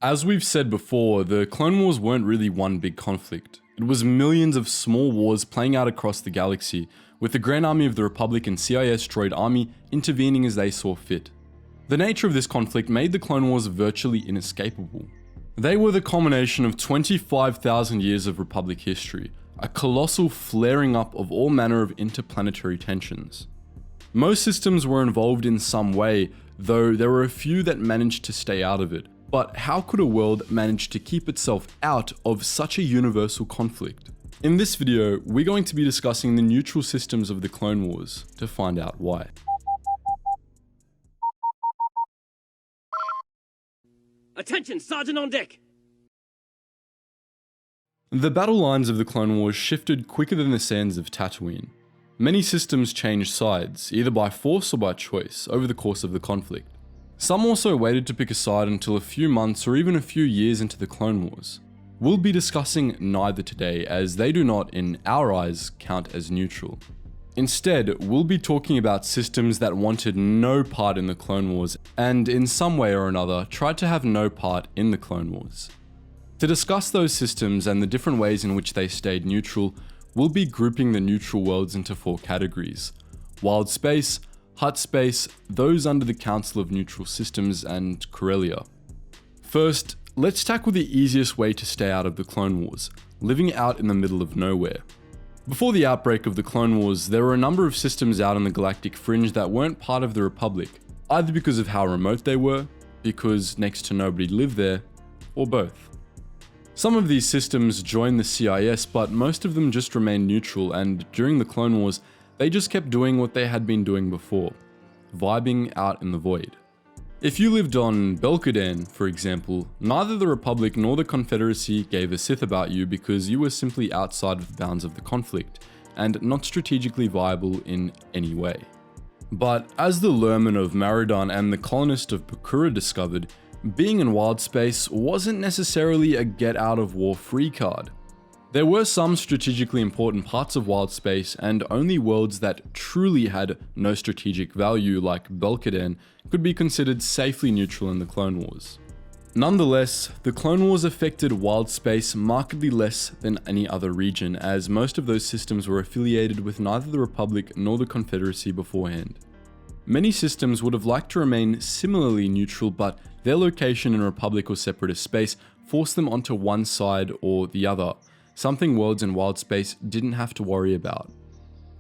As we've said before, the Clone Wars weren't really one big conflict. It was millions of small wars playing out across the galaxy, with the Grand Army of the Republic and CIS droid army intervening as they saw fit. The nature of this conflict made the Clone Wars virtually inescapable. They were the culmination of 25,000 years of Republic history, a colossal flaring up of all manner of interplanetary tensions. Most systems were involved in some way, though there were a few that managed to stay out of it. But how could a world manage to keep itself out of such a universal conflict? In this video, we're going to be discussing the neutral systems of the Clone Wars to find out why. Attention, Sergeant on deck! The battle lines of the Clone Wars shifted quicker than the sands of Tatooine. Many systems changed sides, either by force or by choice, over the course of the conflict. Some also waited to pick a side until a few months or even a few years into the Clone Wars. We'll be discussing neither today, as they do not, in our eyes, count as neutral. Instead, we'll be talking about systems that wanted no part in the Clone Wars, and in some way or another, tried to have no part in the Clone Wars. To discuss those systems and the different ways in which they stayed neutral, we'll be grouping the neutral worlds into 4 categories: Wild Space, Hutt Space, those under the Council of Neutral Systems, and Corellia. First, let's tackle the easiest way to stay out of the Clone Wars, living out in the middle of nowhere. Before the outbreak of the Clone Wars, there were a number of systems out on the galactic fringe that weren't part of the Republic, either because of how remote they were, because next to nobody lived there, or both. Some of these systems joined the CIS, but most of them just remained neutral, and during the Clone Wars, they just kept doing what they had been doing before, vibing out in the void. If you lived on Belkadan, for example, neither the Republic nor the Confederacy gave a sith about you because you were simply outside of the bounds of the conflict, and not strategically viable in any way. But as the Lurman of Maradan and the colonist of Pakura discovered, being in wild space wasn't necessarily a get-out-of-war free card. There were some strategically important parts of wild space, and only worlds that truly had no strategic value, like Belkadan, could be considered safely neutral in the Clone Wars. Nonetheless, the Clone Wars affected wild space markedly less than any other region, as most of those systems were affiliated with neither the Republic nor the Confederacy beforehand. Many systems would have liked to remain similarly neutral, but their location in Republic or Separatist space forced them onto one side or the other, something worlds in wild space didn't have to worry about.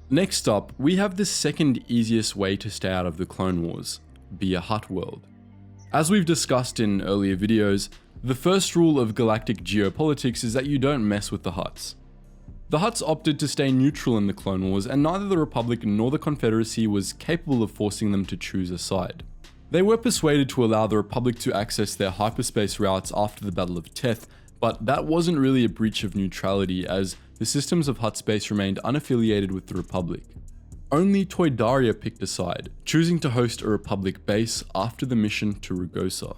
Next up, we have the second easiest way to stay out of the Clone Wars: be a Hutt world. As we've discussed in earlier videos, the first rule of galactic geopolitics is that you don't mess with the Hutts. The Hutts opted to stay neutral in the Clone Wars, and neither the Republic nor the Confederacy was capable of forcing them to choose a side. They were persuaded to allow the Republic to access their hyperspace routes after the Battle of Teth, but that wasn't really a breach of neutrality, as the systems of Hutt space remained unaffiliated with the Republic. Only Toydaria picked a side, choosing to host a Republic base after the mission to Rugosa.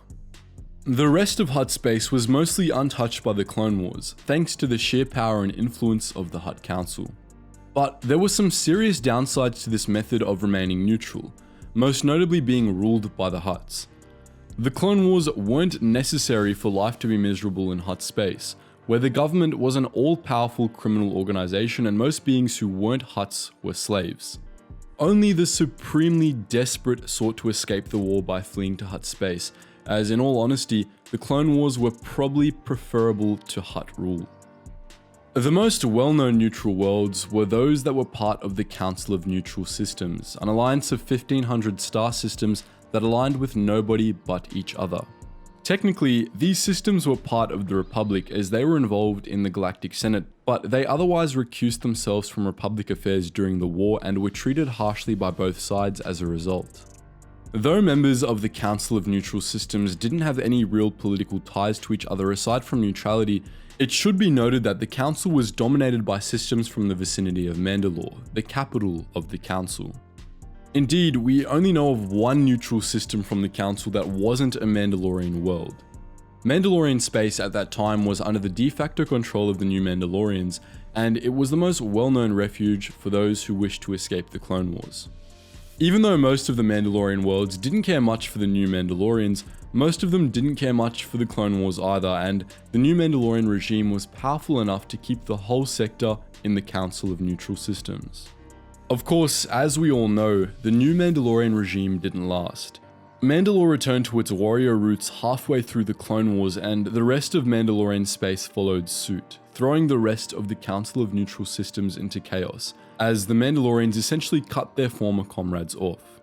The rest of Hutt space was mostly untouched by the Clone Wars, thanks to the sheer power and influence of the Hutt Council. But there were some serious downsides to this method of remaining neutral, most notably being ruled by the Hutts. The Clone Wars weren't necessary for life to be miserable in Hutt space, where the government was an all-powerful criminal organization and most beings who weren't Hutts were slaves. Only the supremely desperate sought to escape the war by fleeing to Hutt space, as in all honesty, the Clone Wars were probably preferable to Hutt rule. The most well-known neutral worlds were those that were part of the Council of Neutral Systems, an alliance of 1,500 star systems that aligned with nobody but each other. Technically, these systems were part of the Republic as they were involved in the Galactic Senate, but they otherwise recused themselves from Republic affairs during the war and were treated harshly by both sides as a result. Though members of the Council of Neutral Systems didn't have any real political ties to each other aside from neutrality, it should be noted that the Council was dominated by systems from the vicinity of Mandalore, the capital of the Council. Indeed, we only know of one neutral system from the Council that wasn't a Mandalorian world. Mandalorian space at that time was under the de facto control of the New Mandalorians, and it was the most well-known refuge for those who wished to escape the Clone Wars. Even though most of the Mandalorian worlds didn't care much for the new Mandalorians, most of them didn't care much for the Clone Wars either, and the new Mandalorian regime was powerful enough to keep the whole sector in the Council of Neutral Systems. Of course, as we all know, the new Mandalorian regime didn't last. Mandalore returned to its warrior roots halfway through the Clone Wars, and the rest of Mandalorian space followed suit, throwing the rest of the Council of Neutral Systems into chaos, as the Mandalorians essentially cut their former comrades off.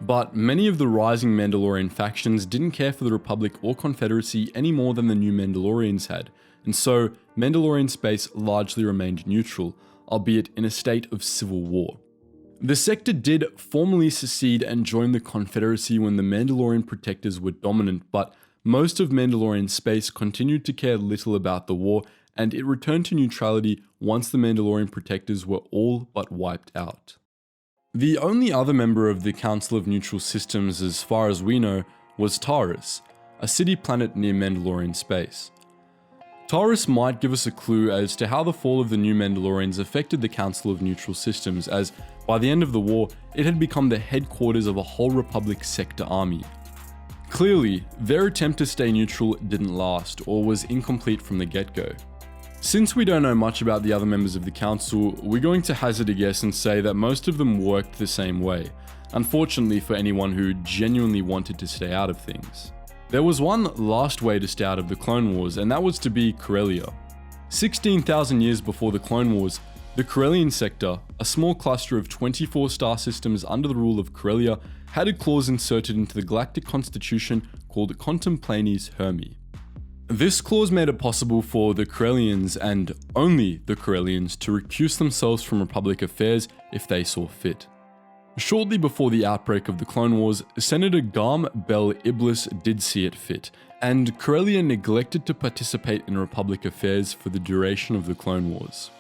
But many of the rising Mandalorian factions didn't care for the Republic or Confederacy any more than the new Mandalorians had, and so Mandalorian space largely remained neutral, albeit in a state of civil war. The sector did formally secede and join the Confederacy when the Mandalorian protectors were dominant, but most of Mandalorian space continued to care little about the war, and it returned to neutrality once the Mandalorian protectors were all but wiped out. The only other member of the Council of Neutral Systems, as far as we know, was Taurus, a city planet near Mandalorian space. Taurus might give us a clue as to how the fall of the new Mandalorians affected the Council of Neutral Systems, as by the end of the war, it had become the headquarters of a whole Republic sector army. Clearly, their attempt to stay neutral didn't last, or was incomplete from the get-go. Since we don't know much about the other members of the Council, we're going to hazard a guess and say that most of them worked the same way, unfortunately for anyone who genuinely wanted to stay out of things. There was one last way to stay out of the Clone Wars, and that was to be Corellia. 16,000 years before the Clone Wars, the Corellian sector, a small cluster of 24 star systems under the rule of Corellia, had a clause inserted into the galactic constitution called Contemplanes Hermi. This clause made it possible for the Corellians, and only the Corellians, to recuse themselves from Republic affairs if they saw fit. Shortly before the outbreak of the Clone Wars, Senator Garm Bel Iblis did see it fit, and Corellia neglected to participate in Republic affairs for the duration of the Clone Wars.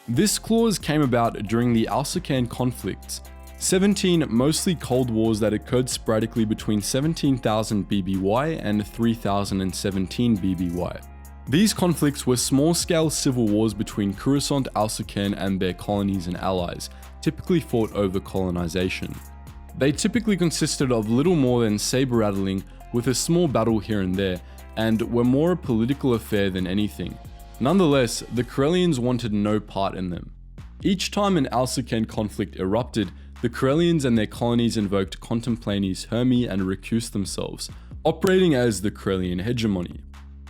This clause came about during the Alsacan conflicts, 17 mostly Cold Wars that occurred sporadically between 17,000 BBY and 3017 BBY. These conflicts were small-scale civil wars between Coruscant Alsacan and their colonies and allies, typically fought over colonization. They typically consisted of little more than saber-rattling with a small battle here and there, and were more a political affair than anything. Nonetheless, the Corellians wanted no part in them. Each time an Alsacan conflict erupted, the Corellians and their colonies invoked Contemplanes Hermi and recused themselves, operating as the Corellian hegemony.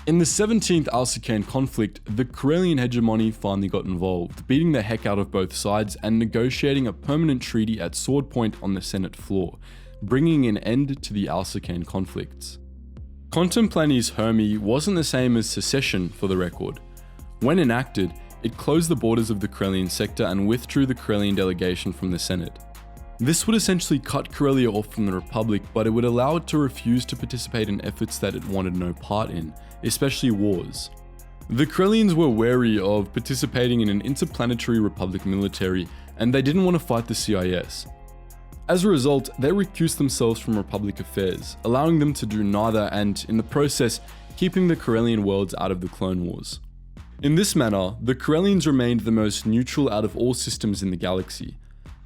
In the 17th Alsacan conflict, the Corellian hegemony finally got involved, beating the heck out of both sides and negotiating a permanent treaty at sword point on the Senate floor, bringing an end to the Alsacan conflicts. Contemplanes Hermi wasn't the same as secession, for the record. When enacted, it closed the borders of the Corellian sector and withdrew the Corellian delegation from the Senate. This would essentially cut Corellia off from the Republic, but it would allow it to refuse to participate in efforts that it wanted no part in, especially wars. The Corellians were wary of participating in an interplanetary Republic military, and they didn't want to fight the CIS. As a result, they recused themselves from Republic affairs, allowing them to do neither and, in the process, keeping the Corellian worlds out of the Clone Wars. In this manner, the Corellians remained the most neutral out of all systems in the galaxy.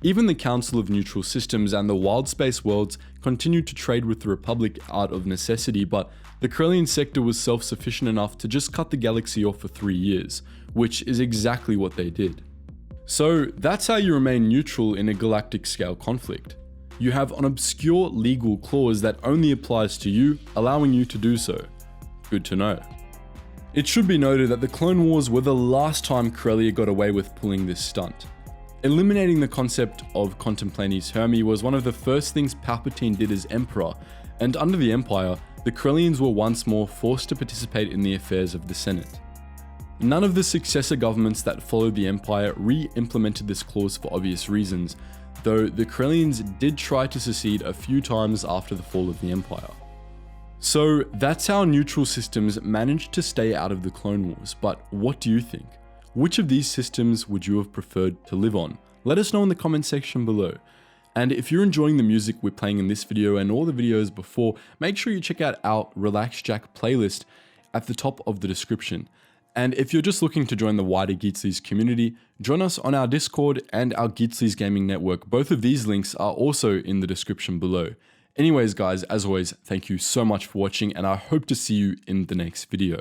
Even the Council of Neutral Systems and the Wild Space worlds continued to trade with the Republic out of necessity, but the Corellian sector was self-sufficient enough to just cut the galaxy off for 3 years, which is exactly what they did. So that's how you remain neutral in a galactic scale conflict. You have an obscure legal clause that only applies to you, allowing you to do so. Good to know. It should be noted that the Clone Wars were the last time Corellia got away with pulling this stunt. Eliminating the concept of Contemplanes Hermi was one of the first things Palpatine did as Emperor, and under the Empire, the Corellians were once more forced to participate in the affairs of the Senate. None of the successor governments that followed the Empire re-implemented this clause for obvious reasons, though the Corellians did try to secede a few times after the fall of the Empire. So that's how neutral systems managed to stay out of the Clone Wars, but what do you think? Which of these systems would you have preferred to live on? Let us know in the comment section below. And if you're enjoying the music we're playing in this video and all the videos before, make sure you check out our Relax Jack playlist at the top of the description. And if you're just looking to join the wider Geetsly's community, join us on our Discord and our Geetsly's Gaming Network. Both of these links are also in the description below. Anyways guys, as always, thank you so much for watching and I hope to see you in the next video.